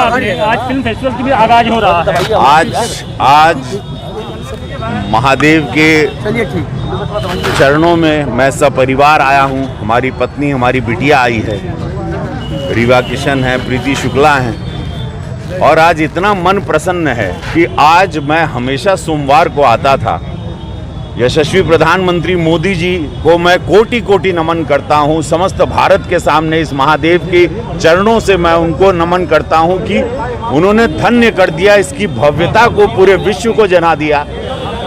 आपने, आज film festival की भी आगाज हो रहा है। आज महादेव के चरणों में मैं सपरिवार आया हूँ। हमारी पत्नी, हमारी बिटिया आई है, रीवा किशन है, प्रीति शुक्ला हैं। और आज इतना मन प्रसन्न है कि आज मैं हमेशा सोमवार को आता था। यशस्वी प्रधानमंत्री मोदी जी को मैं कोटि कोटि नमन करता हूं। समस्त भारत के सामने इस महादेव के चरणों से मैं उनको नमन करता हूं कि उन्होंने धन्य कर दिया, इसकी भव्यता को पूरे विश्व को जना दिया।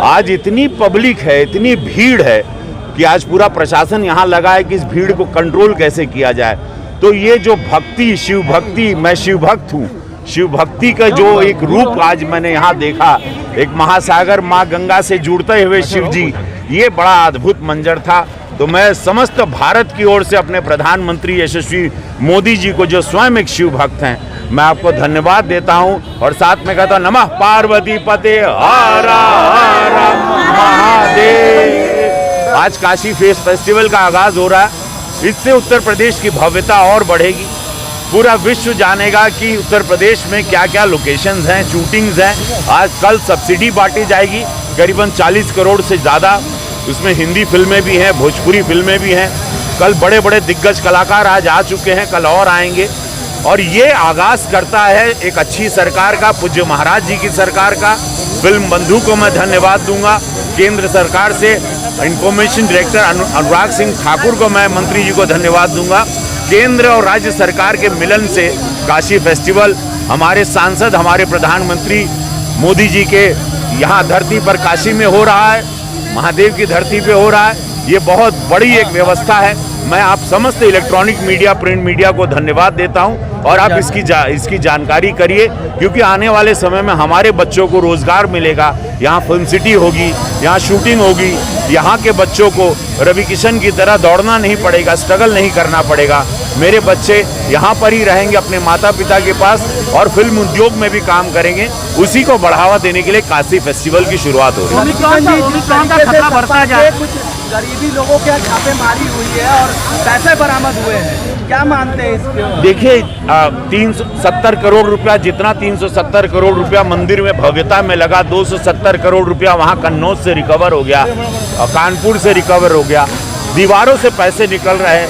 आज इतनी पब्लिक है, इतनी भीड़ है कि आज पूरा प्रशासन यहाँ लगा है कि इस भीड़ को कंट्रोल कैसे किया जाए। तो ये जो भक्ति, शिव भक्ति, मैं शिव भक्त हूँ, शिव भक्ति का जो एक रूप आज मैंने यहाँ देखा, एक महासागर माँ गंगा से जुड़ते हुए शिव जी, ये बड़ा अद्भुत मंजर था। तो मैं समस्त भारत की ओर से अपने प्रधानमंत्री यशस्वी मोदी जी को, जो स्वयं एक शिव भक्त हैं, मैं आपको धन्यवाद देता हूं। और साथ में कहता हूं नमः पार्वती पते हर हर महादेव। आज काशी फेस्टिवल का आगाज हो रहा है। इससे उत्तर प्रदेश की भव्यता और बढ़ेगी। पूरा विश्व जानेगा कि उत्तर प्रदेश में क्या क्या लोकेशंस हैं, शूटिंग्स हैं। आज कल सब्सिडी बांटी जाएगी करीबन 40 करोड़ से ज़्यादा। उसमें हिंदी फिल्में भी हैं, भोजपुरी फिल्में भी हैं। कल बड़े बड़े दिग्गज कलाकार आज आ चुके हैं, कल और आएंगे। और ये आगाज करता है एक अच्छी सरकार का, पूज्य महाराज जी की सरकार का। फिल्म बंधु को मैं धन्यवाद दूंगा। केंद्र सरकार से इंफॉर्मेशन डायरेक्टर अनुराग सिंह ठाकुर को मैं, मंत्री जी को धन्यवाद दूंगा। केंद्र और राज्य सरकार के मिलन से काशी फेस्टिवल, हमारे सांसद, हमारे प्रधानमंत्री मोदी जी के यहाँ धरती पर काशी में हो रहा है, महादेव की धरती पे हो रहा है। ये बहुत बड़ी एक व्यवस्था है। मैं आप समस्त इलेक्ट्रॉनिक मीडिया, प्रिंट मीडिया को धन्यवाद देता हूं। और आप इसकी जानकारी करिए, क्योंकि आने वाले समय में हमारे बच्चों को रोजगार मिलेगा। यहाँ फिल्म सिटी होगी, यहाँ शूटिंग होगी। यहाँ के बच्चों को रवि किशन की तरह दौड़ना नहीं पड़ेगा, स्ट्रगल नहीं करना पड़ेगा। मेरे बच्चे यहाँ पर ही रहेंगे अपने माता पिता के पास और फिल्म उद्योग में भी काम करेंगे। उसी को बढ़ावा देने के लिए काशी फेस्टिवल की शुरुआत हो रही है। गरीबी लोगों के छापेमारी हुई है और पैसे बरामद हुए हैं, क्या मानते हैं इसके? देखिए 370 करोड़ रुपया, जितना 370 करोड़ रुपया मंदिर में भव्यता में लगा, 270 करोड़ रुपया वहाँ कन्नौज से रिकवर हो गया, कानपुर से रिकवर हो गया। दीवारों से पैसे निकल रहे हैं,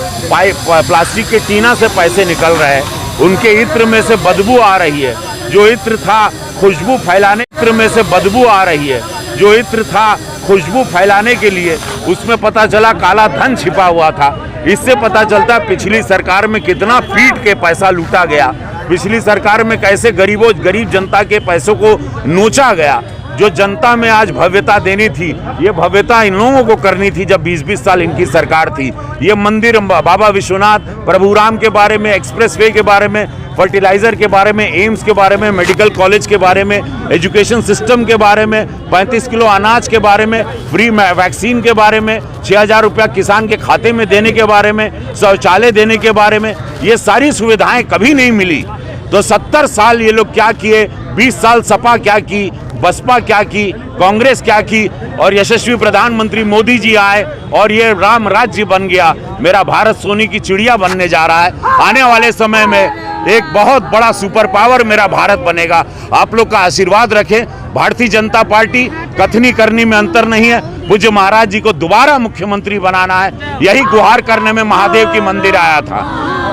प्लास्टिक के टीना से पैसे निकल रहे हैं। उनके इत्र में से बदबू आ रही है। जो इत्र था खुशबू फैलाने, इत्र में से बदबू आ रही है। जो इत्र था खुशबू फैलाने के लिए, उसमें पता चला काला धन छिपा हुआ था। इससे पता चलता पिछली सरकार में कितना पीट के पैसा लूटा गया, पिछली सरकार में कैसे गरीब जनता के पैसों को नोचा गया। जो जनता में आज भव्यता देनी थी, ये भव्यता इन लोगों को करनी थी जब 20-20 साल इनकी सरकार थी। ये मंदिर बाबा विश्वनाथ, प्रभु राम के बारे में, एक्सप्रेसवे के बारे में, फर्टिलाइजर के बारे में, एम्स के बारे में, मेडिकल कॉलेज के बारे में, एजुकेशन सिस्टम के बारे में, 35 किलो अनाज के बारे में, फ्री वैक्सीन के बारे में, 6000 रुपया किसान के खाते में देने के बारे में, शौचालय देने के बारे में, ये सारी सुविधाएं कभी नहीं मिली। तो 70 साल ये लोग क्या किए, 20 साल सपा क्या की, बसपा क्या की, कांग्रेस क्या की, और यशस्वी प्रधानमंत्री मोदी जी आए और ये राम राज्य बन गया। मेरा भारत सोने की चिड़िया बनने जा रहा है। आने वाले समय में एक बहुत बड़ा सुपर पावर मेरा भारत बनेगा। आप लोग का आशीर्वाद रखें। भारतीय जनता पार्टी कथनी करनी में अंतर नहीं है। पूज्य महाराज जी को दोबारा मुख्यमंत्री बनाना है, यही गुहार करने में महादेव की मंदिर आया था।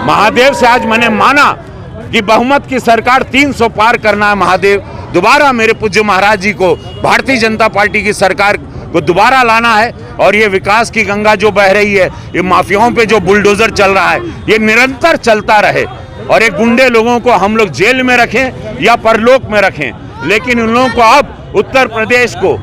महादेव से आज मैंने माना कि बहुमत की सरकार 300 पार करना है। महादेव दोबारा मेरे पूज्य महाराज जी को, भारतीय जनता पार्टी की सरकार को दोबारा लाना है। और ये विकास की गंगा जो बह रही है, ये माफियाओं पे जो बुलडोजर चल रहा है, ये निरंतर चलता रहे। और ये गुंडे लोगों को हम लोग जेल में रखें या परलोक में रखें, लेकिन उन लोगों को अब उत्तर प्रदेश को,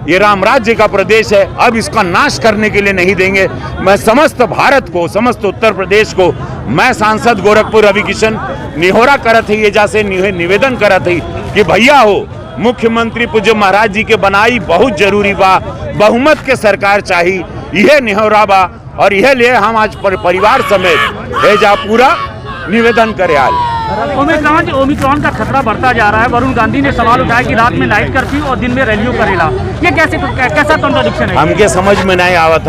ये राम राज्य का प्रदेश है, अब इसका नाश करने के लिए नहीं देंगे। मैं समस्त भारत को, समस्त उत्तर प्रदेश को, मैं सांसद गोरखपुर रवि किशन निहोरा करत ही, ये जैसे निवेदन करत ही कि भैया हो, मुख्यमंत्री पूज्य महाराज जी के बनाई बहुत जरूरी बा, बहुमत के सरकार चाहिए, यह निहोरा बा। और यह लिए हम आज परिवार समेत एजा पूरा निवेदन करे आल। ओमिक्रॉन का खतरा बढ़ता जा रहा है। वरुण गांधी ने सवाल उठाया कि रात में नाइट कर्फ्यू और दिन में रैलियों करेला, ये कैसा कॉन्ट्रडिक्शन है? हमके समझ में नहीं आवत।